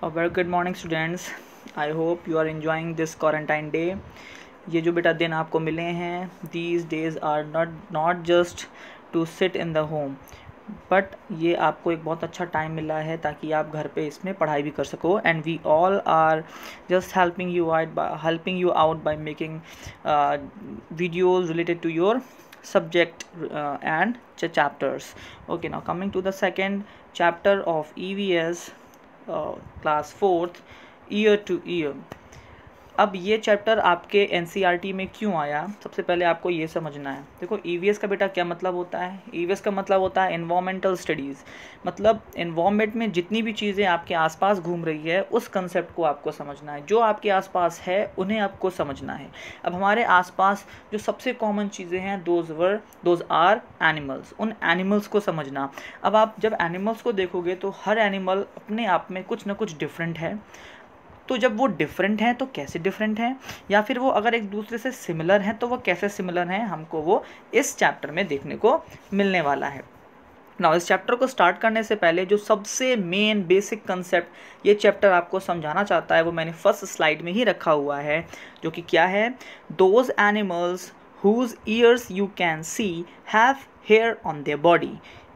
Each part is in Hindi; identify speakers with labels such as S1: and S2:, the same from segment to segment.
S1: A very good morning students. I hope you are enjoying this quarantine day. ये जो बेटा दिन आपको मिले हैं, these days are not just to sit in the home, but ये आपको एक बहुत अच्छा टाइम मिला है ताकि आप घर पे इसमें पढ़ाई भी कर सको. And we all are just helping you out by making videos related to your subject and chapters. Okay, now coming to the second chapter of EVS class 4th, year to year. अब ये चैप्टर आपके NCERT में क्यों आया, सबसे पहले आपको ये समझना है. देखो, EVS का बेटा क्या मतलब होता है. EVS का मतलब होता है एनवायरमेंटल स्टडीज़. मतलब एनवायरमेंट में जितनी भी चीज़ें आपके आसपास घूम रही है उस कंसेप्ट को आपको समझना है. जो आपके आसपास है उन्हें आपको समझना है. अब हमारे आसपास जो सबसे कॉमन चीज़ें हैं दोज आर एनिमल्स. उन एनिमल्स को समझना. अब आप जब एनिमल्स को देखोगे तो हर एनिमल अपने आप में कुछ ना कुछ डिफरेंट है. तो जब वो डिफरेंट हैं तो कैसे डिफरेंट हैं, या फिर वो अगर एक दूसरे से सिमिलर हैं तो वो कैसे सिमिलर हैं, हमको वो इस चैप्टर में देखने को मिलने वाला है. नाउ इस चैप्टर को स्टार्ट करने से पहले जो सबसे मेन बेसिक कंसेप्ट ये चैप्टर आपको समझाना चाहता है वो मैंने फर्स्ट स्लाइड में ही रखा हुआ है, जो कि क्या है. Those animals whose ears you can see have hair on their body.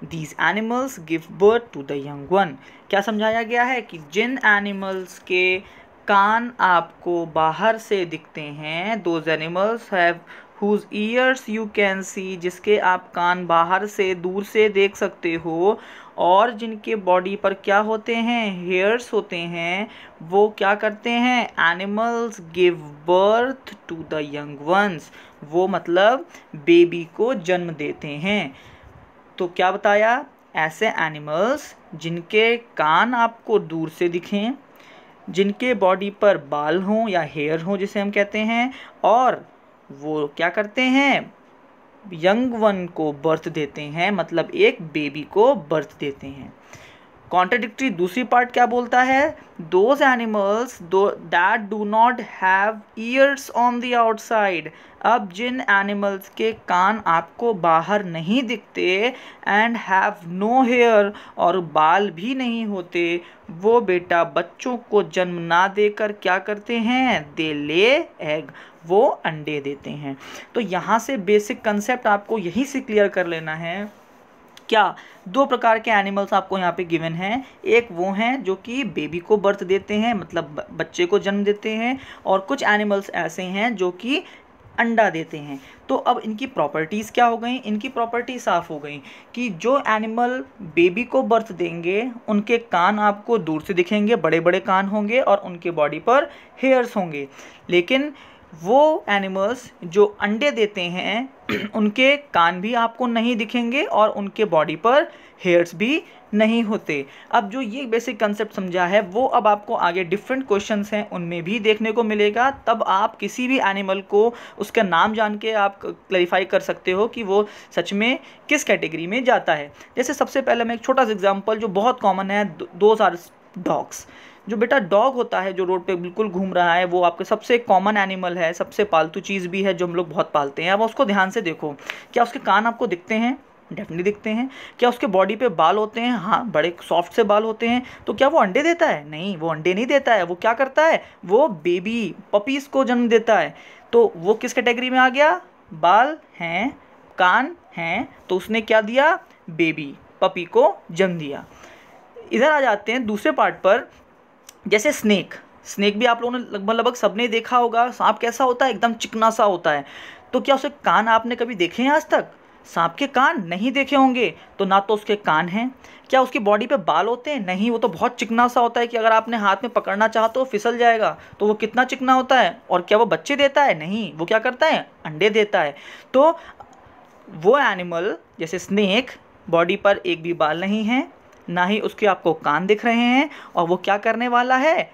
S1: These animals give birth to the young one. क्या समझाया गया है कि जिन एनिमल्स के कान आपको बाहर से दिखते हैं, those animals have whose ears you can see, जिसके आप कान बाहर से दूर से देख सकते हो, और जिनके बॉडी पर क्या होते हैं, हेयर्स होते हैं, वो क्या करते हैं, animals give birth to the young ones. वो मतलब बेबी को जन्म देते हैं. तो क्या बताया, ऐसे एनिमल्स जिनके कान आपको दूर से दिखें, जिनके बॉडी पर बाल हों या हेयर हों जिसे हम कहते हैं, और वो क्या करते हैं, यंग वन को बर्थ देते हैं, मतलब एक बेबी को बर्थ देते हैं. कॉन्ट्राडिक्टरी दूसरी पार्ट क्या बोलता है, those animals that do not have ears on the outside. अब जिन एनिमल्स के कान आपको बाहर नहीं दिखते एंड हैव नो हेयर, और बाल भी नहीं होते, वो बेटा बच्चों को जन्म ना देकर क्या करते हैं, दे ले एग, वो अंडे देते हैं. तो यहाँ से बेसिक कंसेप्ट आपको यहीं से क्लियर कर लेना है. क्या दो प्रकार के एनिमल्स आपको यहाँ पे गिवन हैं. एक वो हैं जो कि बेबी को बर्थ देते हैं, मतलब बच्चे को जन्म देते हैं, और कुछ एनिमल्स ऐसे हैं जो कि अंडा देते हैं. तो अब इनकी प्रॉपर्टीज़ क्या हो गई, इनकी प्रॉपर्टी साफ़ हो गई कि जो एनिमल बेबी को बर्थ देंगे उनके कान आपको दूर से दिखेंगे, बड़े बड़े कान होंगे, और उनके बॉडी पर हेयर्स होंगे. लेकिन वो एनिमल्स जो अंडे देते हैं उनके कान भी आपको नहीं दिखेंगे और उनके बॉडी पर हेयर्स भी नहीं होते. अब जो ये बेसिक कंसेप्ट समझा है वो अब आपको आगे डिफरेंट क्वेश्चंस हैं उनमें भी देखने को मिलेगा. तब आप किसी भी एनिमल को उसका नाम जान के आप क्लैरिफाई कर सकते हो कि वो सच में किस कैटेगरी में जाता है. जैसे सबसे पहले मैं एक छोटा सा एग्जाम्पल जो बहुत कॉमन है, दोज आर डॉग्स. जो बेटा डॉग होता है जो रोड पे बिल्कुल घूम रहा है, वो आपके सबसे कॉमन एनिमल है, सबसे पालतू चीज़ भी है जो हम लोग बहुत पालते हैं. अब उसको ध्यान से देखो, क्या उसके कान आपको दिखते हैं, डेफिनेटली दिखते हैं. क्या उसके बॉडी पे बाल होते हैं, हाँ बड़े सॉफ्ट से बाल होते हैं. तो क्या वो अंडे देता है, नहीं वो अंडे नहीं देता है. वो क्या करता है, वो बेबी पपीज़ को जन्म देता है. तो वो किस कैटेगरी में आ गया, बाल हैं, कान हैं, तो उसने क्या दिया, बेबी पपी को जन्म दिया. इधर आ जाते हैं दूसरे पार्ट पर. जैसे स्नेक भी आप लोगों ने लगभग सबने देखा होगा. सांप कैसा होता है, एकदम चिकना सा होता है. तो क्या उसके कान आपने कभी देखे हैं आज तक, सांप के कान नहीं देखे होंगे. तो ना तो उसके कान हैं. क्या उसकी बॉडी पे बाल होते हैं, नहीं, वो तो बहुत चिकना सा होता है कि अगर आपने हाथ में पकड़ना चाहा तो फिसल जाएगा. तो वो कितना चिकना होता है. और क्या वो बच्चे देता है, नहीं, वो क्या करता है, अंडे देता है. तो वो एनिमल जैसे स्नेक, बॉडी पर एक भी बाल नहीं है, ना ही उसके आपको कान दिख रहे हैं, और वो क्या करने वाला है,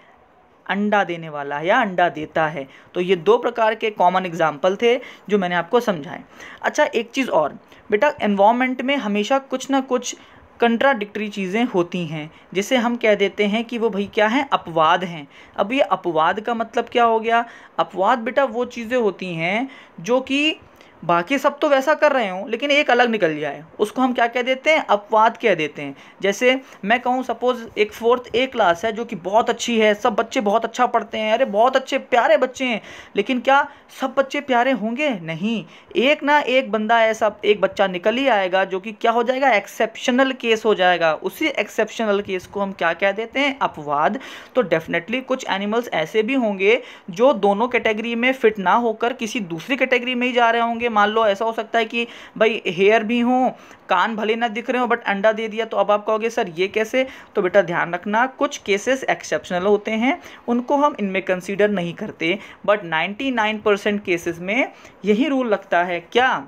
S1: अंडा देने वाला है या अंडा देता है. तो ये दो प्रकार के कॉमन एग्जाम्पल थे जो मैंने आपको समझाए. अच्छा, एक चीज़ और बेटा, एनवायरनमेंट में हमेशा कुछ ना कुछ कंट्राडिक्टरी चीज़ें होती हैं, जिसे हम कह देते हैं कि वो भाई क्या हैं, अपवाद हैं. अब ये अपवाद का मतलब क्या हो गया, अपवाद बेटा वो चीज़ें होती हैं जो कि बाकी सब तो वैसा कर रहे हो लेकिन एक अलग निकल जाए, उसको हम क्या कह देते हैं, अपवाद कह देते हैं। जैसे मैं कहूँ सपोज एक 4th A क्लास है जो कि बहुत अच्छी है, सब बच्चे बहुत अच्छा पढ़ते हैं, अरे बहुत अच्छे प्यारे बच्चे हैं, लेकिन क्या सब बच्चे प्यारे होंगे? नहीं, एक ना एक बंदा ऐसा, एक बच्चा निकल ही आएगा जो कि क्या हो जाएगा, एक्सेप्शनल केस हो जाएगा। उसी एक्सेप्शनल केस को हम क्या कह देते हैं, अपवाद। तो डेफिनेटली कुछ एनिमल्स ऐसे भी होंगे जो दोनों कैटेगरी में फिट ना होकर किसी दूसरी कैटेगरी में ही जा रहे होंगे। मान लो ऐसा हो सकता है कि भाई हेयर भी हो, कान भले ना दिख रहे हो, बट अंडा दे दिया, तो अब आप कहोगे सर ये कैसे? तो बेटा ध्यान रखना, कुछ केसेस एक्सेप्शनल होते हैं, उनको हम इनमें कंसीडर नहीं करते, बट 99% केसेस में यही रूल लगता है। क्या?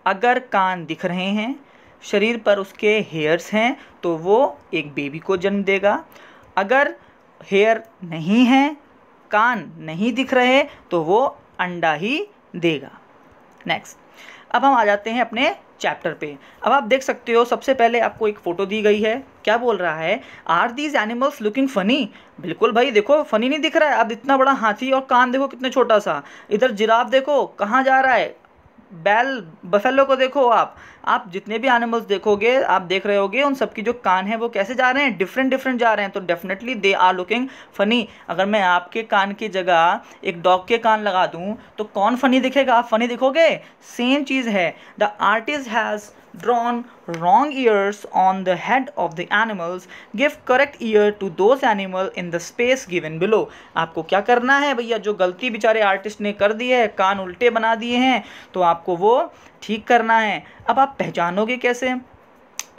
S1: अगर कान दिख रहे हैं, शरीर पर उसके हेयर्स हैं, तो वो एक बेबी को जन्म देगा। अगर हेयर नहीं है, कान नहीं दिख रहे, तो वो अंडा ही देगा। नेक्स्ट, अब हम आ जाते हैं अपने चैप्टर पे। अब आप देख सकते हो सबसे पहले आपको एक फ़ोटो दी गई है, क्या बोल रहा है, are these animals looking funny? बिल्कुल भाई, देखो फनी नहीं दिख रहा है? अब इतना बड़ा हाथी और कान देखो कितने छोटा सा, इधर जिराफ देखो कहाँ जा रहा है, बैल बफेलो को देखो। आप जितने भी एनिमल्स देखोगे, आप देख रहे होगे उन सबकी जो कान है वो कैसे जा रहे हैं, डिफरेंट डिफरेंट जा रहे हैं। तो definitely they are looking funny. अगर मैं आपके कान की जगह एक डॉग के कान लगा दूं तो कौन फनी दिखेगा? आप फनी दिखोगे? सेम चीज़ है। The artist has drawn wrong ears on the head of the animals. Give correct ear to those animal in the space given below. आपको क्या करना है भैया, जो गलती बेचारे आर्टिस्ट ने कर दी है, कान उल्टे बना दिए हैं, तो आपको वो ठीक करना है। अब आप पहचानोगे कैसे?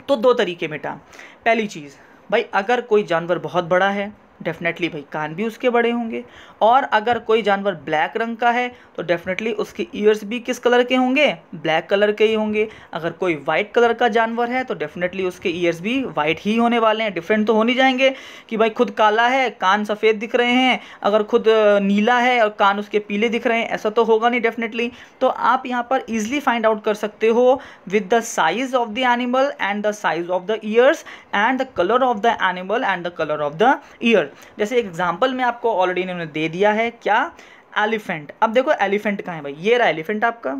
S1: तो 2 तरीके बेटा। पहली चीज़ भाई, अगर कोई जानवर बहुत बड़ा है, डेफिनेटली भाई कान भी उसके बड़े होंगे, और अगर कोई जानवर ब्लैक रंग का है तो डेफिनेटली उसके ईयर्स भी किस कलर के होंगे, ब्लैक कलर के ही होंगे। अगर कोई वाइट कलर का जानवर है तो डेफिनेटली उसके ईयर्स भी वाइट ही होने वाले हैं। डिफरेंट तो हो नहीं जाएंगे कि भाई खुद काला है कान सफ़ेद दिख रहे हैं, अगर खुद नीला है और कान उसके पीले दिख रहे हैं, ऐसा तो होगा नहीं डेफिनेटली। तो आप यहाँ पर ईजिली फाइंड आउट कर सकते हो with the size of the animal and the size of the years and the colour of the animal and the colour of the year. जैसे एग्जांपल में आपको ऑलरेडी इन्होंने दे दिया है, क्या? एलिफेंट। अब देखो एलिफेंट कहाँ है भाई, ये रहा एलिफेंट आपका,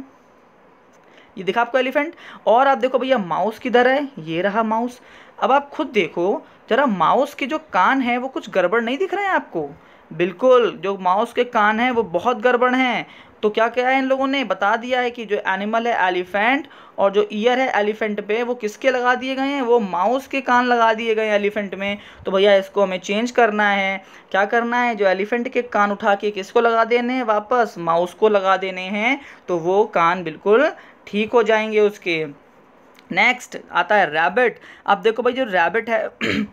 S1: ये दिखा आपको एलिफेंट। और आप देखो भैया माउस किधर है, ये रहा माउस। अब आप खुद देखो जरा, माउस के जो कान है वो कुछ गड़बड़ नहीं दिख रहे हैं आपको? बिल्कुल, जो माउस के कान हैं वो बहुत गड़बड़ हैं। तो क्या क्या है, इन लोगों ने बता दिया है कि जो एनिमल है एलिफेंट, और जो ईयर है एलिफेंट पे वो किसके लगा दिए गए हैं, वो माउस के कान लगा दिए गए हैं एलिफेंट में। तो भैया इसको हमें चेंज करना है। क्या करना है, जो एलिफेंट के कान उठा के किसको लगा देने हैं, वापस माउस को लगा देने हैं, तो वो कान बिल्कुल ठीक हो जाएंगे उसके। नेक्स्ट आता है रैबिट। अब देखो भाई जो रैबिट है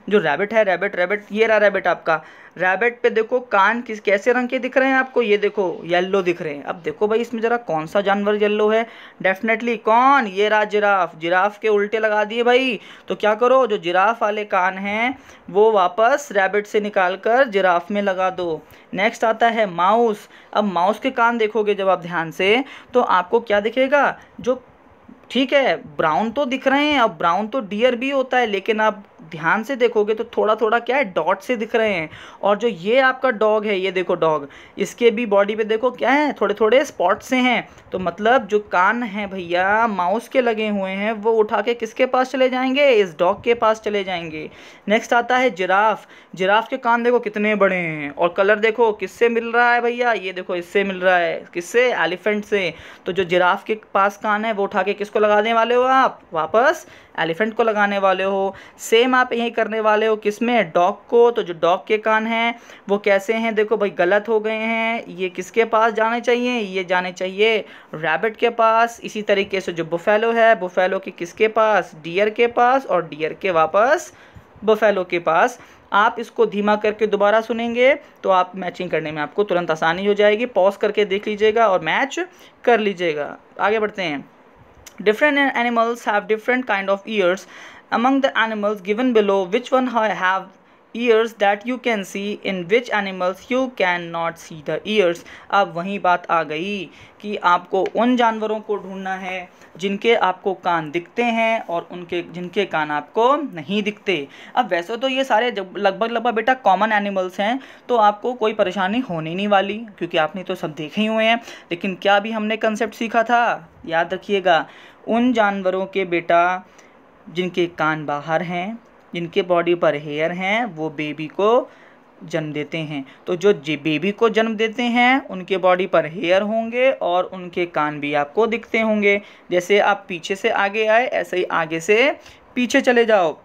S1: जो रैबिट है, रैबिट ये रहा रैबिट आपका। रैबिट पे देखो कान किस कैसे रंग के दिख रहे हैं आपको, ये देखो येलो दिख रहे हैं। अब देखो भाई इसमें ज़रा कौन सा जानवर येलो है, डेफिनेटली कौन, ये रहा जिराफ। जिराफ के उल्टे लगा दिए भाई, तो क्या करो, जो जिराफ वाले कान हैं वो वापस रैबिट से निकाल कर जिराफ में लगा दो। नेक्स्ट आता है माउस। अब माउस के कान देखोगे जब आप ध्यान से, तो आपको क्या दिखेगा, जो ठीक है ब्राउन तो दिख रहे हैं, अब ब्राउन तो डियर भी होता है, लेकिन आप ध्यान से देखोगे तो थोड़ा थोड़ा क्या है, डॉट से दिख रहे हैं। और जो ये आपका डॉग है, ये देखो डॉग, इसके भी बॉडी पे देखो क्या है, थोड़े थोड़े स्पॉट से हैं। तो मतलब जो कान हैं भैया माउस के लगे हुए हैं, वो उठा के किसके पास चले जाएंगे, इस डॉग के पास चले जाएंगे। नेक्स्ट आता है जिराफ। जिराफ के कान देखो कितने बड़े हैं, और कलर देखो किससे मिल रहा है भैया, ये देखो इससे मिल रहा है, किससे, एलिफेंट से। तो जो जिराफ के पास कान है वो उठा के किसको लगाने वाले हो आप, वापस एलिफेंट को लगाने वाले हो। सेम आप यही करने वाले हो किसमें, डॉग को। तो जो डॉग के कान हैं वो कैसे हैं, देखो भाई गलत हो गए हैं, ये किसके पास जाने चाहिए, ये जाने चाहिए रैबिट के पास। इसी तरीके से जो बुफेलो है, बुफेलो के किसके पास, डियर के पास, और डियर के वापस बुफेलो के पास। आप इसको धीमा करके दोबारा सुनेंगे तो आप मैचिंग करने में आपको तुरंत आसानी हो जाएगी। पॉज करके देख लीजिएगा और मैच कर लीजिएगा। आगे बढ़ते हैं। Different animals have different kind of ears. Among the animals given below, which one have ears that you can see, in which animals you can not see the ears। अब वही बात आ गई कि आपको उन जानवरों को ढूंढना है जिनके आपको कान दिखते हैं और उनके जिनके कान आपको नहीं दिखते। अब वैसे तो ये सारे लगभग बेटा कॉमन एनिमल्स हैं, तो आपको कोई परेशानी होने नहीं वाली क्योंकि आपने तो सब देखे ही हुए हैं। लेकिन क्या भी हमने कंसेप्ट सीखा था, याद रखिएगा, उन जानवरों के बेटा जिनके कान बाहर हैं, जिनके बॉडी पर हेयर हैं, वो बेबी को जन्म देते हैं। तो जो बेबी को जन्म देते हैं उनके बॉडी पर हेयर होंगे और उनके कान भी आपको दिखते होंगे। जैसे आप पीछे से आगे आए ऐसे ही आगे से पीछे चले जाओ।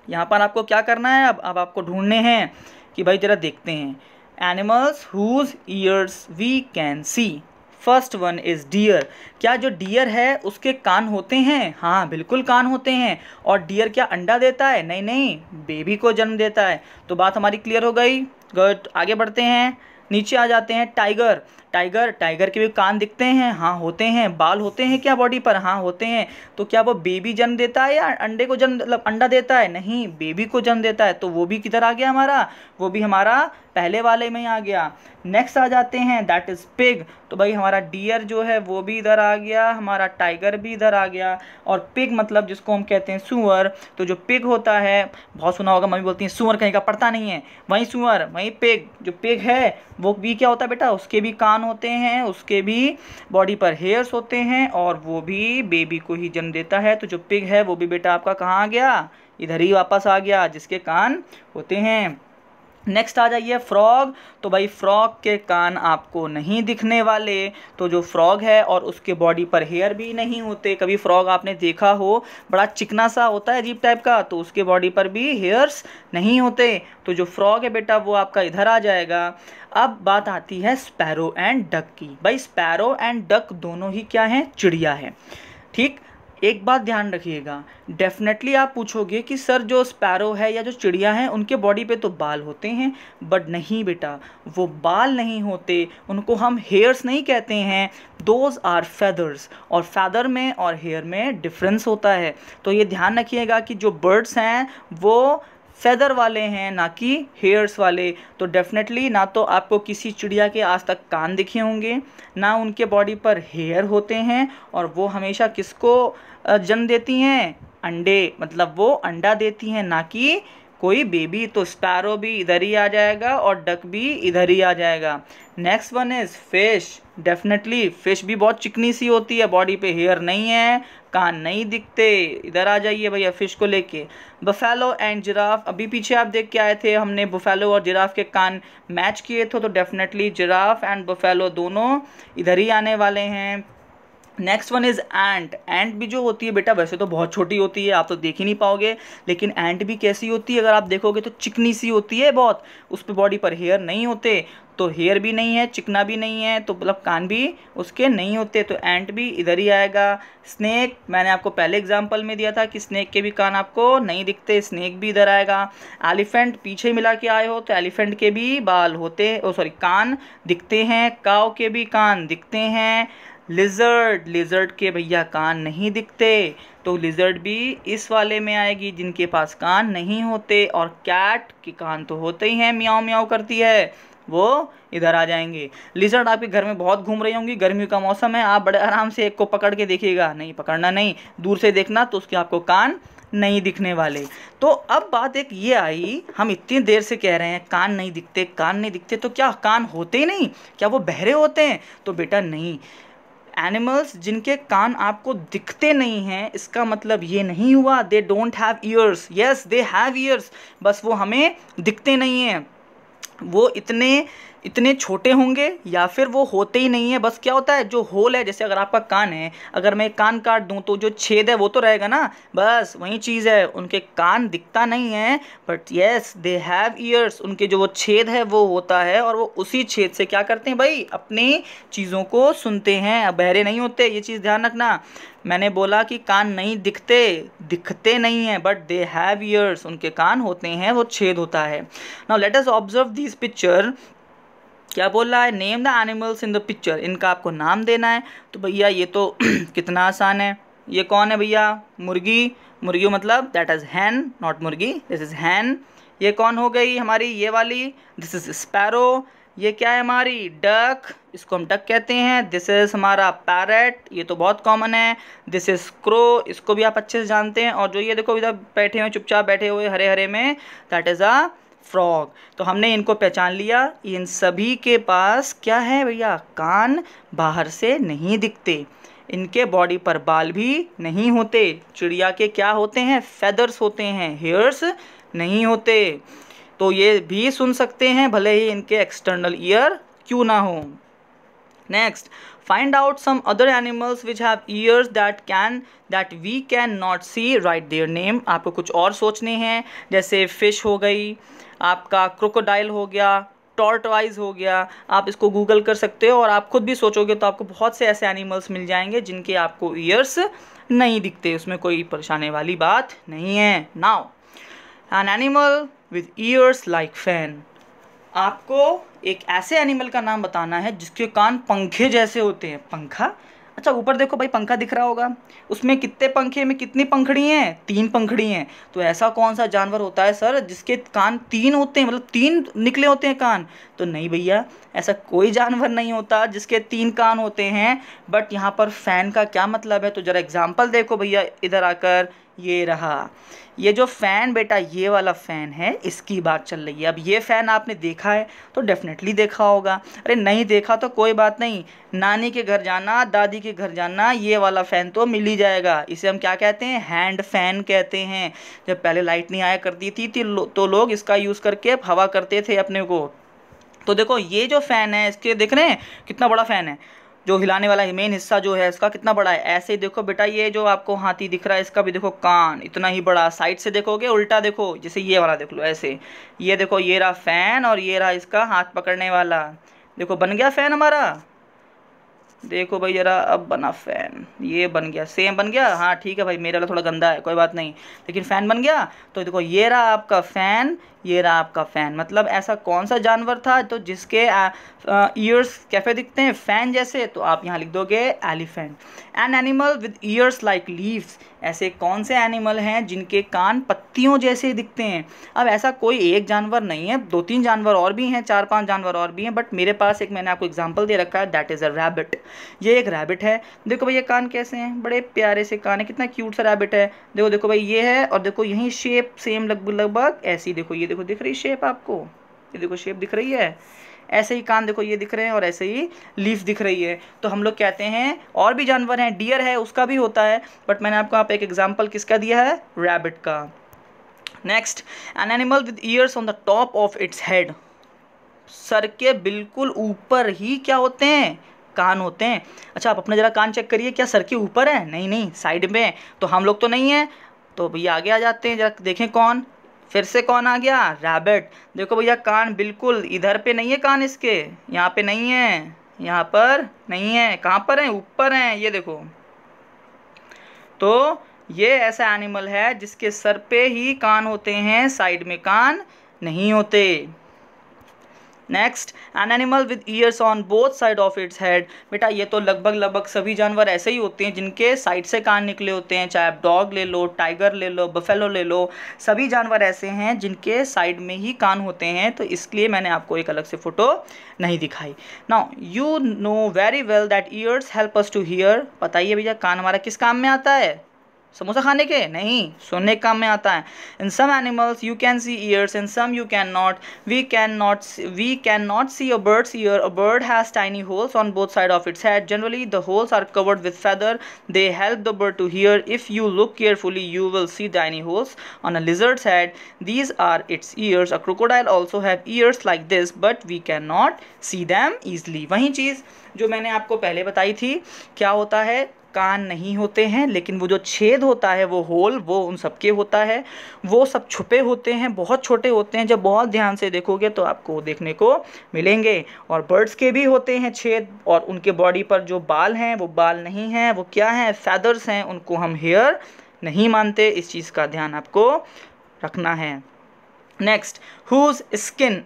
S1: यहाँ पर आपको क्या करना है, अब आपको ढूंढने हैं कि भाई जरा देखते हैं animals whose ears we can see. First one is deer. क्या जो डियर है उसके कान होते हैं? हाँ बिल्कुल कान होते हैं। और डियर क्या अंडा देता है? नहीं नहीं, बेबी को जन्म देता है। तो बात हमारी क्लियर हो गई। गुड, आगे बढ़ते हैं, नीचे आ जाते हैं। टाइगर। टाइगर के भी कान दिखते हैं? हाँ होते हैं। बाल होते हैं क्या बॉडी पर? हाँ होते हैं। तो क्या वो बेबी जन्म देता है या अंडे को जन्म मतलब अंडा देता है? नहीं, बेबी को जन्म देता है। तो वो भी किधर आ गया हमारा? वो भी हमारा पहले वाले में ही आ गया। नेक्स्ट आ जाते हैं, दैट इज़ पिग। तो भाई हमारा डियर जो है वो भी इधर आ गया, हमारा टाइगर भी इधर आ गया। और पिग मतलब जिसको हम कहते हैं सुअर। तो जो पिग होता है, बहुत सुना होगा, मम्मी बोलती हैं सुअर कहीं का पड़ता नहीं है, वहीं सुअर वहीं पिग। जो पिग है वो भी क्या होता है बेटा, उसके भी कान होते हैं, उसके भी बॉडी पर हेयर्स होते हैं और वो भी बेबी को ही जन्म देता है। तो जो पिग है वो भी बेटा आपका कहाँ आ गया? इधर ही वापस आ गया, जिसके कान होते हैं। नेक्स्ट आ जाइए फ्रॉग। तो भाई फ्रॉग के कान आपको नहीं दिखने वाले। तो जो फ्रॉग है और उसके बॉडी पर हेयर भी नहीं होते। कभी फ्रॉग आपने देखा हो, बड़ा चिकना सा होता है अजीब टाइप का, तो उसके बॉडी पर भी हेयर्स नहीं होते। तो जो फ्रॉग है बेटा वो आपका इधर आ जाएगा। अब बात आती है स्पैरो एंड डक की। भाई स्पैरो एंड डक दोनों ही क्या हैं? चिड़िया है। ठीक, एक बात ध्यान रखिएगा, डेफिनेटली आप पूछोगे कि सर जो स्पैरो है या जो चिड़िया हैं उनके बॉडी पे तो बाल होते हैं, बट नहीं बेटा, वो बाल नहीं होते, उनको हम हेयर्स नहीं कहते हैं, दोज आर फेदर्स। और फेदर में और हेयर में डिफरेंस होता है। तो ये ध्यान रखिएगा कि जो बर्ड्स हैं वो फेदर वाले हैं, ना कि हेयर्स वाले। तो डेफिनेटली ना तो आपको किसी चिड़िया के आज तक कान दिखे होंगे, ना उनके बॉडी पर हेयर होते हैं, और वो हमेशा किसको जन्म देती हैं? अंडे, मतलब वो अंडा देती हैं, ना कि कोई बेबी। तो स्पैरो भी इधर ही आ जाएगा और डक भी इधर ही आ जाएगा। Next one is fish. Definitely fish भी बहुत चिकनी सी होती है, बॉडी पे हेयर नहीं है, कान नहीं दिखते। इधर आ जाइए भैया फिश को लेके। Buffalo and giraffe. अभी पीछे आप देख के आए थे, हमने बफेलो और जिराफ के कान मैच किए थे, तो डेफिनेटली जिराफ एंड बफेलो दोनों इधर ही आने वाले हैं। नेक्स्ट वन इज़ एंट। एंट भी जो होती है बेटा वैसे तो बहुत छोटी होती है, आप तो देख ही नहीं पाओगे, लेकिन एंट भी कैसी होती है अगर आप देखोगे तो चिकनी सी होती है बहुत, उस पर बॉडी पर हेयर नहीं होते। तो हेयर भी नहीं है, चिकना भी नहीं है, तो मतलब कान भी उसके नहीं होते, तो एंट भी इधर ही आएगा। स्नेक, मैंने आपको पहले एग्जांपल में दिया था कि स्नेक के भी कान आपको नहीं दिखते, स्नेक भी इधर आएगा। एलिफेंट पीछे मिला के आए हो, तो एलिफेंट के भी बाल होते, कान दिखते हैं। काऊ के भी कान दिखते हैं। लिजर्ड के भैया कान नहीं दिखते, तो लिजर्ड भी इस वाले में आएगी जिनके पास कान नहीं होते। और कैट के कान तो होते ही हैं, म्याऊं म्याऊं करती है, वो इधर आ जाएंगे। लिजर्ड आपके घर में बहुत घूम रही होंगी, गर्मियों का मौसम है, आप बड़े आराम से एक को पकड़ के देखिएगा, नहीं पकड़ना नहीं, दूर से देखना, तो उसके आपको कान नहीं दिखने वाले। तो अब बात एक ये आई, हम इतनी देर से कह रहे हैं कान नहीं दिखते, कान नहीं दिखते, तो क्या कान होते ही नहीं? क्या वो बहरे होते हैं? तो बेटा नहीं। एनिमल्स जिनके कान आपको दिखते नहीं हैं, इसका मतलब ये नहीं हुआ they don't have years. Yes they have years, बस वो हमें दिखते नहीं हैं। वो इतने छोटे होंगे या फिर वो होते ही नहीं है। बस क्या होता है, जो होल है, जैसे अगर आपका कान है, अगर मैं कान काट दूं तो जो छेद है वो तो रहेगा ना, बस वही चीज़ है। उनके कान दिखता नहीं है, but yes they have years. उनके जो वो छेद है वो होता है, और वो उसी छेद से क्या करते हैं भाई, अपनी चीज़ों को सुनते हैं, बहरे नहीं होते। ये चीज़ ध्यान रखना, मैंने बोला कि कान नहीं दिखते नहीं हैं, बट दे हैव ईयर्स, उनके कान होते हैं, वो छेद होता है। Now let us observe this picture. क्या बोल रहा है, name the animals in the picture, इनका आपको नाम देना है। तो भैया ये तो कितना आसान है। ये कौन है भैया, मुर्गी। मुर्गी मतलब दैट इज हैन, नॉट मुर्गी, दिस इज हैन। ये कौन हो गई हमारी ये वाली, दिस इज स्पैरो। ये क्या है हमारी डक, इसको हम डक कहते हैं। दिस इज हमारा पैरट, ये तो बहुत कॉमन है। दिस इज क्रो, इसको भी आप अच्छे से जानते हैं। और जो ये देखो इधर बैठे हुए चुपचाप बैठे हुए हरे हरे में, दैट इज अ फ्रॉग। तो हमने इनको पहचान लिया। इन सभी के पास क्या है भैया, कान बाहर से नहीं दिखते, इनके बॉडी पर बाल भी नहीं होते। चिड़िया के क्या होते हैं, फेदर्स होते हैं, हेयर्स नहीं होते। तो ये भी सुन सकते हैं भले ही इनके एक्सटर्नल ईयर क्यों ना हो। Next, find out some other animals which have ears that we can not see, write their name। आपको कुछ और सोचने हैं, जैसे फिश हो गई, आपका क्रोकोडाइल हो गया, टॉर्टवाइज हो गया। आप इसको गूगल कर सकते हो और आप खुद भी सोचोगे तो आपको बहुत से ऐसे एनिमल्स मिल जाएंगे जिनके आपको ईयर्स नहीं दिखते, उसमें कोई परेशानी वाली बात नहीं है। Now an animal with years like fan. आपको एक ऐसे एनिमल का नाम बताना है जिसके कान पंखे जैसे होते हैं। पंखा, अच्छा ऊपर देखो भाई, पंखा दिख रहा होगा, उसमें कितने पंखे में कितनी पंखड़ी हैं, 3 पंखड़ी हैं। तो ऐसा कौन सा जानवर होता है सर जिसके कान 3 होते हैं, मतलब 3 निकले होते हैं कान? तो नहीं भैया, ऐसा कोई जानवर नहीं होता जिसके 3 कान होते हैं। बट यहाँ पर फैन का क्या मतलब है, तो जरा एग्जाम्पल देखो भैया इधर आकर। ये रहा, ये जो फ़ैन बेटा, ये वाला फ़ैन है, इसकी बात चल रही है। अब ये फ़ैन आपने देखा है तो डेफिनेटली देखा होगा, अरे नहीं देखा तो कोई बात नहीं, नानी के घर जाना, दादी के घर जाना, ये वाला फ़ैन तो मिल ही जाएगा। इसे हम क्या कहते हैं, हैंड फ़ैन कहते हैं। जब पहले लाइट नहीं आया करती थी तो लोग इसका यूज़ करके हवा करते थे अपने को। तो देखो ये जो फ़ैन है, इसके देख रहे हैं कितना बड़ा फ़ैन है, जो हिलाने वाला मेन हिस्सा जो है इसका कितना बड़ा है। ऐसे ही देखो बेटा, ये जो आपको हाथी दिख रहा है, इसका भी देखो कान इतना ही बड़ा। साइड से देखोगे उल्टा देखो, जैसे ये वाला देख लो ऐसे, ये देखो ये रहा फैन और ये रहा इसका हाथ पकड़ने वाला। देखो बन गया फैन हमारा, देखो भाई जरा, अब बना फैन, ये बन गया, सेम बन गया। हाँ ठीक है भाई, मेरा वाला थोड़ा गंदा है, कोई बात नहीं, लेकिन फ़ैन बन गया। तो देखो ये रहा आपका फ़ैन, ये रहा आपका फ़ैन। मतलब ऐसा कौन सा जानवर था तो जिसके ईयर्स कैसे दिखते हैं, फ़ैन जैसे? तो आप यहाँ लिख दोगे elephant. An animal with years like leaves. ऐसे कौन से एनिमल हैं जिनके कान पत्तियों जैसे दिखते हैं? अब ऐसा कोई एक जानवर नहीं है, 2-3 जानवर और भी हैं, 4-5 जानवर और भी हैं, बट मेरे पास एक मैंने आपको एग्जाम्पल दे रखा है, दैट इज़ अ रैबिट। ये एक रैबिट है। देखो भैया कान कैसे हैं, बड़े प्यारे से कान है, कितना क्यूट सा रैबिट है। देखो देखो भाई ये है, और देखो यही शेप सेम लगभग ऐसी, देखो ये देखो दिख रही शेप आपको, ये देखो शेप दिख रही है, ऐसे ही कान देखो ये दिख रहे हैं, और ऐसे ही लीफ दिख रही है। तो हम लोग कहते हैं, और भी जानवर हैं, डियर है उसका भी होता है, बट मैंने आपको यहाँ पे एक एग्जाम्पल किसका दिया है, रैबिट का। Next, an animal with years on the top of its head. Sir के बिल्कुल ऊपर ही क्या होते हैं, कान होते हैं। अच्छा आप अपना जरा कान चेक करिए, क्या सर के ऊपर है? नहीं नहीं, साइड में। तो हम लोग तो नहीं है, तो भैया आगे आ जाते हैं, जरा देखें कौन, फिर से कौन आ गया, रैबिट। देखो भैया कान बिल्कुल इधर पे नहीं है, कान इसके यहाँ पे नहीं है, यहाँ पर नहीं है, कहाँ पर है, ऊपर हैं, ये देखो। तो ये ऐसा एनिमल है जिसके सर पे ही कान होते हैं, साइड में कान नहीं होते। Next, an animal with years on both side of its head. बेटा ये तो लगभग सभी जानवर ऐसे ही होते हैं जिनके साइड से कान निकले होते हैं, चाहे आप डॉग ले लो, टाइगर ले लो, बफेलो ले लो, सभी जानवर ऐसे हैं जिनके साइड में ही कान होते हैं। तो इसलिए मैंने आपको एक अलग से फ़ोटो नहीं दिखाई। Now you know very well that ears help us to hear. बताइए भैया कान हमारा किस काम में आता है, समोसा खाने के? नहीं, सुनने के काम में आता है। In some animals you can see ears, in some you can not. We can not see a bird's ear. A bird has tiny holes on both sides of its head. Generally the holes are covered with feather. They help the bird to hear. If you look carefully you will see tiny holes on a lizard's head. These are its ears. A crocodile also have ears like this but we cannot see them easily. वही चीज़ जो मैंने आपको पहले बताई थी, क्या होता है, कान नहीं होते हैं, लेकिन वो जो छेद होता है, वो होल, वो उन सबके होता है। वो सब छुपे होते हैं, बहुत छोटे होते हैं, जब बहुत ध्यान से देखोगे तो आपको देखने को मिलेंगे। और बर्ड्स के भी होते हैं छेद, और उनके बॉडी पर जो बाल हैं वो बाल नहीं हैं, वो क्या हैं, फैदर्स हैं, उनको हम हेयर नहीं मानते। इस चीज़ का ध्यान आपको रखना है। Next, whose skin.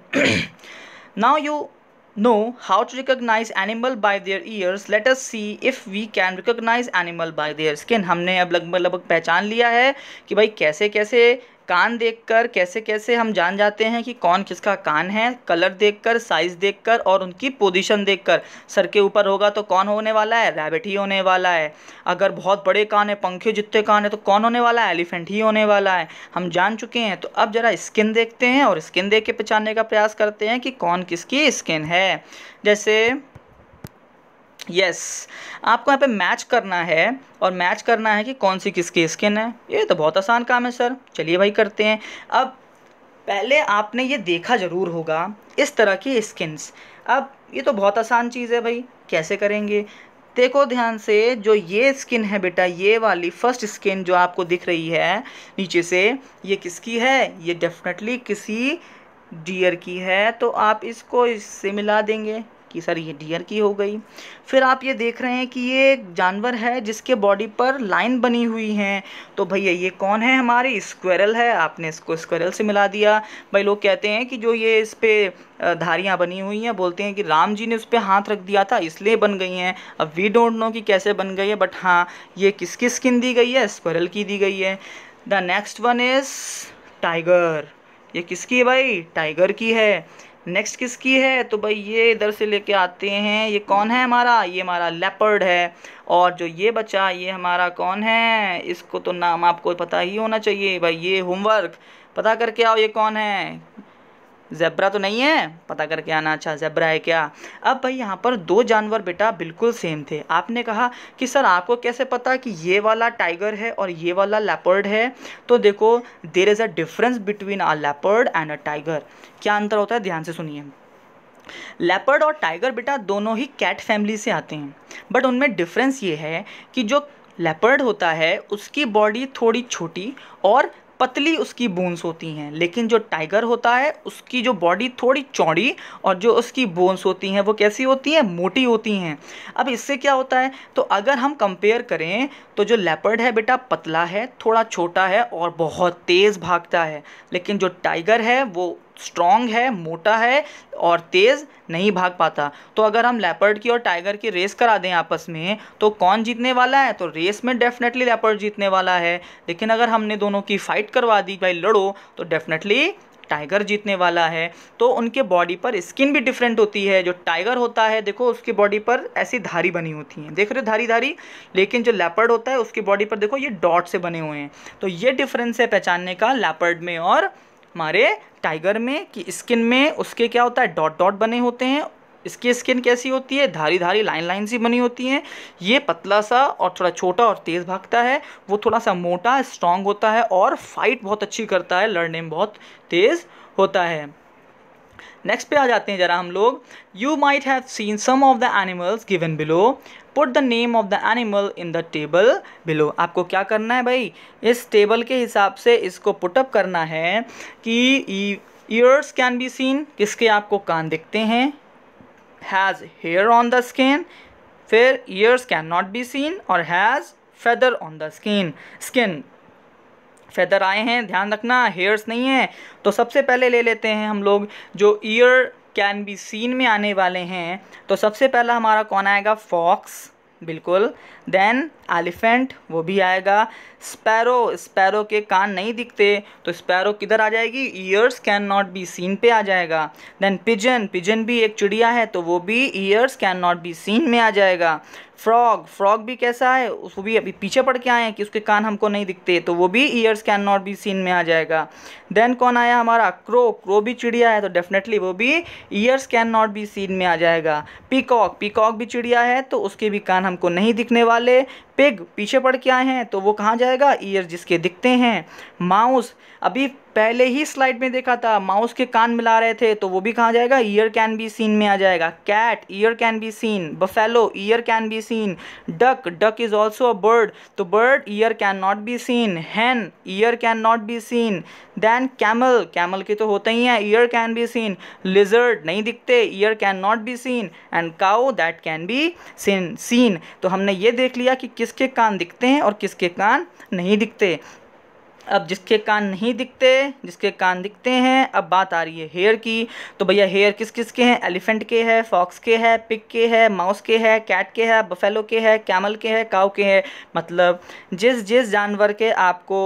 S1: Now you know how to recognize animal by their ears. Let us see if we can recognize animal by their skin. हमने अब लगभग पहचान लिया है कि भाई कैसे कैसे कान देखकर कैसे कैसे हम जान जाते हैं कि कौन किसका कान है, कलर देखकर, साइज़ देखकर और उनकी पोजीशन देखकर। सर के ऊपर होगा तो कौन होने वाला है, रैबिट ही होने वाला है। अगर बहुत बड़े कान है, पंखे जितने कान है, तो कौन होने वाला है, एलिफेंट ही होने वाला है। हम जान चुके हैं। तो अब जरा स्किन देखते हैं और स्किन देख के पहचानने का प्रयास करते हैं कि कौन किसकी स्किन है। जैसे आपको यहाँ पे मैच करना है और मैच करना है कि कौन सी किसकी स्किन है। ये तो बहुत आसान काम है सर, चलिए भाई करते हैं। अब पहले आपने ये देखा ज़रूर होगा इस तरह की स्किन्स। अब ये तो बहुत आसान चीज़ है भाई, कैसे करेंगे? देखो ध्यान से, जो ये स्किन है बेटा, ये वाली फर्स्ट स्किन जो आपको दिख रही है नीचे से, ये किसकी है? ये डेफिनेटली किसी डियर की है। तो आप इसको इससे मिला देंगे कि सर ये डियर की हो गई। फिर आप ये देख रहे हैं कि ये एक जानवर है जिसके बॉडी पर लाइन बनी हुई हैं। तो भैया ये कौन है? हमारी स्क्वेरल है। आपने इसको स्क्वेरल से मिला दिया। भाई लोग कहते हैं कि जो ये इस पे धारियाँ बनी हुई हैं, बोलते हैं कि राम जी ने उस पर हाथ रख दिया था इसलिए बन गई हैं। अब वी डोंट नो कि कैसे बन गई है, बट हाँ ये किसकी स्किन दी गई है? स्क्वेरल की दी गई है। The next one is tiger. ये किसकी है भाई? टाइगर की है। नेक्स्ट किसकी है? तो भाई ये इधर से लेके आते हैं, ये कौन है हमारा? ये हमारा लेपर्ड है। और जो ये बचा ये हमारा कौन है? इसको तो नाम आपको पता ही होना चाहिए भाई, ये होमवर्क पता करके आओ ये कौन है। ज़ेब्रा तो नहीं है? पता करके आना। अच्छा ज़ेब्रा है क्या? अब भाई यहाँ पर दो जानवर बेटा बिल्कुल सेम थे। आपने कहा कि सर आपको कैसे पता कि ये वाला टाइगर है और ये वाला लेपर्ड है? तो देखो, there is a difference between a leopard and a tiger. क्या अंतर होता है? ध्यान से सुनिए। लेपर्ड और टाइगर बेटा दोनों ही कैट फैमिली से आते हैं, बट उनमें डिफरेंस ये है कि जो लेपर्ड होता है उसकी बॉडी थोड़ी छोटी और पतली उसकी बोन्स होती हैं, लेकिन जो टाइगर होता है उसकी जो बॉडी थोड़ी चौड़ी और जो उसकी बोन्स होती हैं वो कैसी होती हैं? मोटी होती हैं। अब इससे क्या होता है? तो अगर हम कंपेयर करें तो जो लेपर्ड है बेटा पतला है, थोड़ा छोटा है और बहुत तेज़ भागता है, लेकिन जो टाइगर है वो स्ट्रॉन्ग है, मोटा है और तेज़ नहीं भाग पाता। तो अगर हम लेपर्ड की और टाइगर की रेस करा दें आपस में तो कौन जीतने वाला है? तो रेस में डेफिनेटली लेपर्ड जीतने वाला है। लेकिन अगर हमने दोनों की फाइट करवा दी, भाई लड़ो, तो डेफिनेटली टाइगर जीतने वाला है। तो उनके बॉडी पर स्किन भी डिफरेंट होती है। जो टाइगर होता है देखो उसकी बॉडी पर ऐसी धारी बनी होती हैं, देख रहे हो धारी धारी, लेकिन जो लेपर्ड होता है उसकी बॉडी पर देखो ये डॉट से बने हुए हैं। तो ये डिफरेंस है पहचानने का लेपर्ड में और हमारे टाइगर में, कि स्किन में उसके क्या होता है? डॉट डॉट बने होते हैं। इसकी स्किन कैसी होती है? धारी धारी लाइन लाइन सी बनी होती हैं। ये पतला सा और थोड़ा छोटा और तेज़ भागता है, वो थोड़ा सा मोटा स्ट्रॉन्ग होता है और फाइट बहुत अच्छी करता है, लड़ने में बहुत तेज़ होता है। नेक्स्ट पे आ जाते हैं जरा हम लोग। You might have seen some of the animals given below, put the name of the animal in the table below. आपको क्या करना है भाई? इस टेबल के हिसाब से इसको पुटअप करना है कि ईयर्स कैन बी सीन, किसके आपको कान दिखते हैं, has hair on the skin, फिर ears can not be seen और has feather on the skin. Feather आए हैं, ध्यान रखना, हेयर्स नहीं है। तो सबसे पहले ले लेते हैं हम लोग जो ईयर कैन बी सीन में आने वाले हैं। तो सबसे पहला हमारा कौन आएगा? फॉक्स, बिल्कुल। देन एलिफेंट, वो भी आएगा। स्पैरो, स्पैरो के कान नहीं दिखते तो स्पैरो किधर आ जाएगी? Years can not be scene पे आ जाएगा। देन पिजन, पिजन भी एक चिड़िया है तो वो भी years can not be scene में आ जाएगा। फ्रॉग, फ्रॉग भी कैसा है? उसको भी अभी पीछे पड़ के आए हैं कि उसके कान हमको नहीं दिखते तो वो भी years can not be scene में आ जाएगा। देन कौन आया हमारा? क्रो, क्रो भी चिड़िया है तो डेफिनेटली वो भी years can not be scene में आ जाएगा। पीकॉक, पीकॉक भी चिड़िया है तो उसके भी कान हमको नहीं दिखने वाले। पिग पीछे पड़ के आए हैं तो वो कहाँ जाएगा? ईयर जिसके दिखते हैं। माउस, अभी पहले ही स्लाइड में देखा था, माउस के कान मिला रहे थे तो वो भी कहाँ जाएगा? ईयर कैन बी सीन में आ जाएगा। Cat, ear can be seen. Buffalo, ear can be seen. Duck, duck is also a bird तो bird ear can not be seen. Hen, ear can not be seen. Then camel, camel के तो होते ही हैं, ear can be seen. Lizard नहीं दिखते, ear can not be seen. And cow that can be seen. तो हमने ये देख लिया कि किसके कान दिखते हैं और किसके कान नहीं दिखते। अब जिसके कान नहीं दिखते, जिसके कान दिखते हैं, अब बात आ रही है हेयर की। तो भैया हेयर किस किस के हैं? एलिफेंट के है, फॉक्स के है, पिग के है, माउस के है, कैट के है, बफेलो के है, कैमल के है, काऊ के है। मतलब जिस जिस जानवर के आपको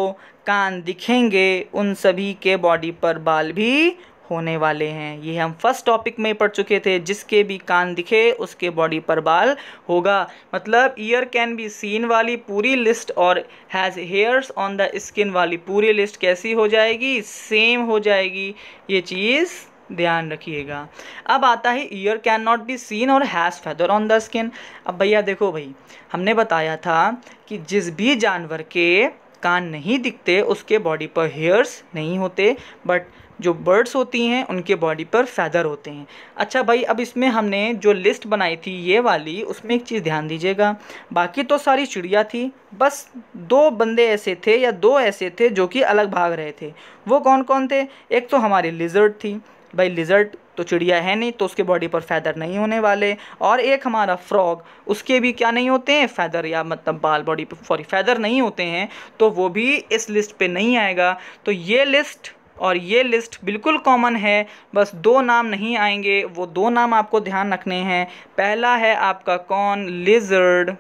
S1: कान दिखेंगे उन सभी के बॉडी पर बाल भी होने वाले हैं। ये हम फर्स्ट टॉपिक में पढ़ चुके थे, जिसके भी कान दिखे उसके बॉडी पर बाल होगा। मतलब ईयर कैन बी सीन वाली पूरी लिस्ट और has hairs on the skin वाली पूरी लिस्ट कैसी हो जाएगी, सेम हो जाएगी। ये चीज़ ध्यान रखिएगा। अब आता है ear can not be seen और has feather on the skin. अब भैया देखो भाई, हमने बताया था कि जिस भी जानवर के कान नहीं दिखते उसके बॉडी पर हेयर्स नहीं होते, बट जो बर्ड्स होती हैं उनके बॉडी पर फैदर होते हैं। अच्छा भाई, अब इसमें हमने जो लिस्ट बनाई थी ये वाली, उसमें एक चीज़ ध्यान दीजिएगा, बाकी तो सारी चिड़िया थी, बस दो बंदे ऐसे थे या दो ऐसे थे जो कि अलग भाग रहे थे। वो कौन कौन थे? एक तो हमारी लिजर्ड थी, भाई लिजर्ड तो चिड़िया है नहीं तो उसके बॉडी पर फैदर नहीं होने वाले। और एक हमारा फ्रॉग, उसके भी क्या नहीं होते हैं, फैदर, या मतलब बाल बॉडी पर, सॉरी फैदर नहीं होते हैं, तो वो भी इस लिस्ट पे नहीं आएगा। तो ये लिस्ट और ये लिस्ट बिल्कुल कॉमन है, बस दो नाम नहीं आएंगे। वो दो नाम आपको ध्यान रखने हैं। पहला है आपका कौन? लिजर्ड,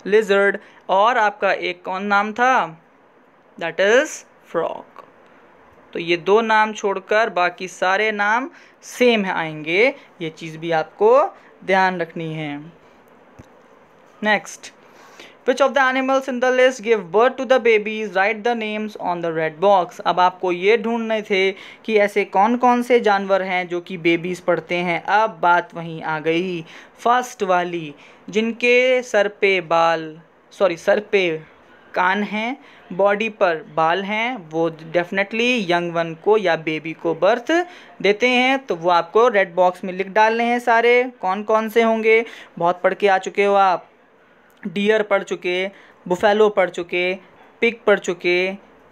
S1: लिजर्ड, और आपका एक कौन नाम था? That is frog. तो ये दो नाम छोड़कर बाकी सारे नाम सेम आएंगे, ये चीज़ भी आपको ध्यान रखनी है। Next, Which of the animals in the list give birth to the babies? Write the names on the red box. अब आपको ये ढूंढने थे कि ऐसे कौन कौन से जानवर हैं जो कि बेबीज़ पढ़ते हैं। अब बात वहीं आ गई, फर्स्ट वाली, जिनके सर पे कान हैं, बॉडी पर बाल हैं, वो डेफिनेटली यंग वन को या बेबी को बर्थ देते हैं। तो वो आपको रेड बॉक्स में लिख डालने हैं सारे, कौन कौन से होंगे। बहुत पढ़ के आ चुके हो आप, डियर पढ़ चुके, बुफेलो पढ़ चुके, पिग पढ़ चुके,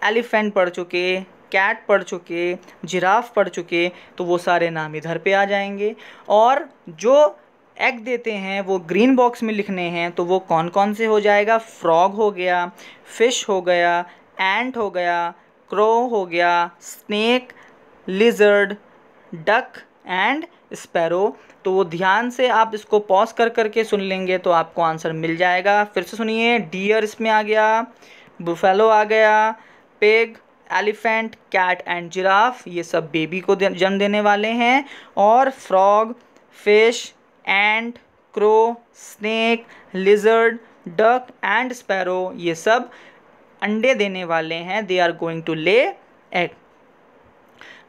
S1: एलिफेंट पढ़ चुके, कैट पढ़ चुके, जिराफ पढ़ चुके, तो वो सारे नाम इधर पे आ जाएंगे। और जो एग देते हैं वो ग्रीन बॉक्स में लिखने हैं, तो वो कौन कौन से हो जाएगा? फ्रॉग हो गया, फिश हो गया, एंट हो गया, क्रो हो गया, snake, lizard, duck and sparrow. तो वो ध्यान से आप इसको पॉज कर करके सुन लेंगे तो आपको आंसर मिल जाएगा। फिर से सुनिए, डियर इसमें आ गया, बुफेलो आ गया, pig, elephant, cat and giraffe, ये सब बेबी को जन्म देने वाले हैं। और frog, fish, ant, crow, snake, lizard, duck and sparrow, ये सब अंडे देने वाले हैं। They are going to lay egg.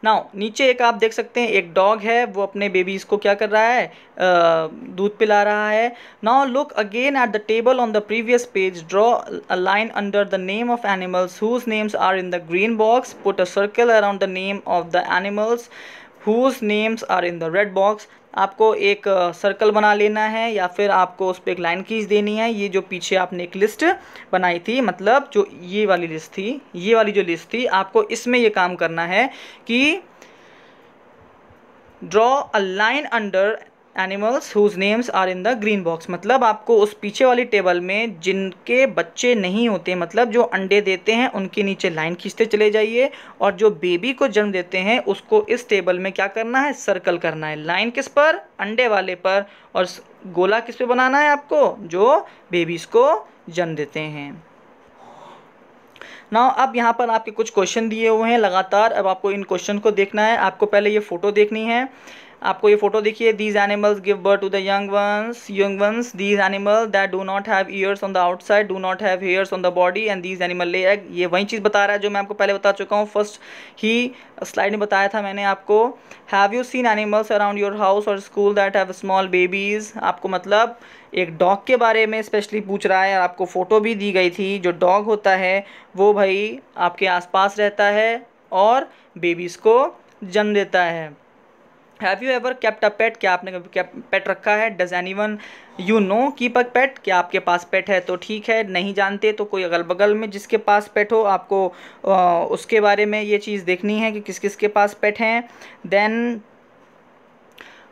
S1: Now नीचे एक आप देख सकते हैं, एक डॉग है, वो अपने बेबीज को क्या कर रहा है? दूध पिला रहा है। Now look again at the table on the previous page, draw a line under the name of animals whose names are in the green box, put a circle around the name of the animals whose names are in the red box. आपको एक सर्कल बना लेना है या फिर आपको उस पर एक लाइन खींच देनी है। ये जो पीछे आपने एक लिस्ट बनाई थी, मतलब जो ये वाली लिस्ट थी, ये वाली जो लिस्ट थी, आपको इसमें ये काम करना है कि draw a line under animals whose names are in the green box. मतलब आपको उस पीछे वाली टेबल में जिनके बच्चे नहीं होते, मतलब जो अंडे देते हैं, उनके नीचे लाइन खींचते चले जाइए, और जो बेबी को जन्म देते हैं उसको इस टेबल में क्या करना है? सर्कल करना है। लाइन किस पर? अंडे वाले पर। और गोला किस पे बनाना है आपको? जो बेबीज को जन्म देते हैं। नाउ अब यहाँ पर आपके कुछ क्वेश्चन दिए हुए हैं लगातार। अब आपको इन क्वेश्चन को देखना है। आपको पहले ये फ़ोटो देखनी है। आपको ये फोटो देखिए, these animals give birth to the young ones, these animal that do not have ears on the outside, do not have hairs on the body, and these animal lay egg. ये वही चीज़ बता रहा है जो मैं आपको पहले बता चुका हूँ, फर्स्ट ही स्लाइड में बताया था मैंने आपको। Have you seen animals around your house और school that have small babies. आपको मतलब एक डॉग के बारे में स्पेशली पूछ रहा है, और आपको फ़ोटो भी दी गई थी। जो डॉग होता है वो भाई आपके आसपास रहता है और बेबीज़ को जन्म देता है। Have you ever kept a pet, क्या आपने कभी पेट रखा है? Does anyone you know keep a pet, क्या आपके पास पेट है? तो ठीक है, नहीं जानते तो कोई अगल बगल में जिसके पास पेट हो, आपको उसके बारे में ये चीज़ देखनी है कि किस किस के पास पेट हैं। Then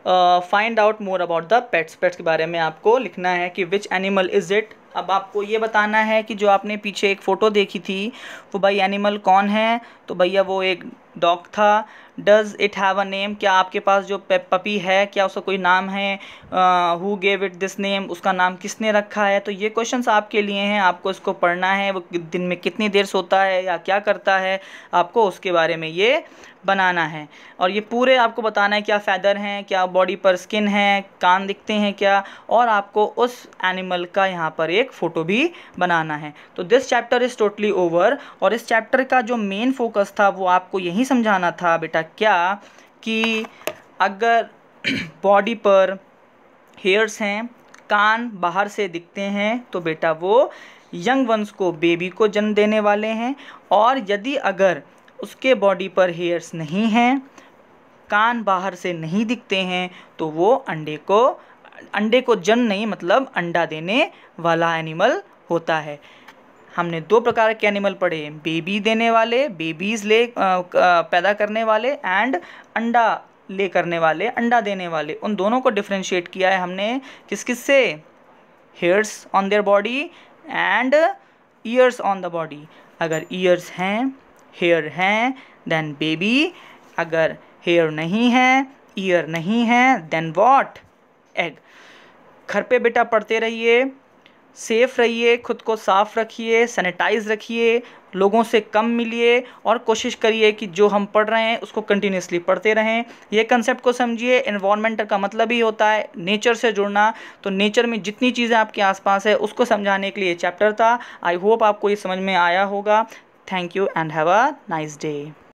S1: find out more about the pets, pets के बारे में आपको लिखना है कि विच एनिमल इज़ इट। अब आपको ये बताना है कि जो आपने पीछे एक फ़ोटो देखी थी वो भाई एनिमल कौन है? तो भैया वो एक डॉग था। Does it have a name, क्या आपके पास जो पपी है क्या उसका कोई नाम है? Who gave it this name, उसका नाम किसने रखा है? तो ये क्वेश्चंस आपके लिए हैं, आपको इसको पढ़ना है। वो दिन में कितनी देर सोता है या क्या करता है, आपको उसके बारे में ये बनाना है। और ये पूरे आपको बताना है क्या फ़ेदर हैं, क्या बॉडी पर स्किन है, कान दिखते हैं क्या, और आपको उस एनिमल का यहाँ पर एक फ़ोटो भी बनाना है। तो this chapter is totally over. और इस चैप्टर का जो मेन फोकस था वो आपको यही समझाना था बेटा क्या, कि अगर बॉडी पर हेयर्स हैं, कान बाहर से दिखते हैं, तो बेटा वो यंग वंस को, बेबी को जन्म देने वाले हैं। और यदि अगर उसके बॉडी पर हेयर्स नहीं हैं, कान बाहर से नहीं दिखते हैं, तो वो अंडे को जन्म नहीं मतलब अंडा देने वाला एनिमल होता है। हमने दो प्रकार के एनिमल पढ़े, बेबी देने वाले, बेबीज़ पैदा करने वाले, एंड अंडा ले करने वाले, अंडा देने वाले। उन दोनों को डिफ्रेंशिएट किया है हमने किस किस से? Hairs on their body and years on the body. अगर ईयर्स हैं, हेयर हैं, देन बेबी। अगर हेयर नहीं है, ईयर नहीं है, देन व्हाट? एग। घर पे बेटा पढ़ते रहिए, सेफ़ रहिए, खुद को साफ़ रखिए, सैनिटाइज़ रखिए, लोगों से कम मिलिए, और कोशिश करिए कि जो हम पढ़ रहे हैं उसको कंटिन्यूसली पढ़ते रहें। ये कंसेप्ट को समझिए। एनवायरनमेंट का मतलब ही होता है नेचर से जुड़ना। तो नेचर में जितनी चीज़ें आपके आसपास है उसको समझाने के लिए चैप्टर था। आई होप आपको ये समझ में आया होगा। Thank you and have a nice day.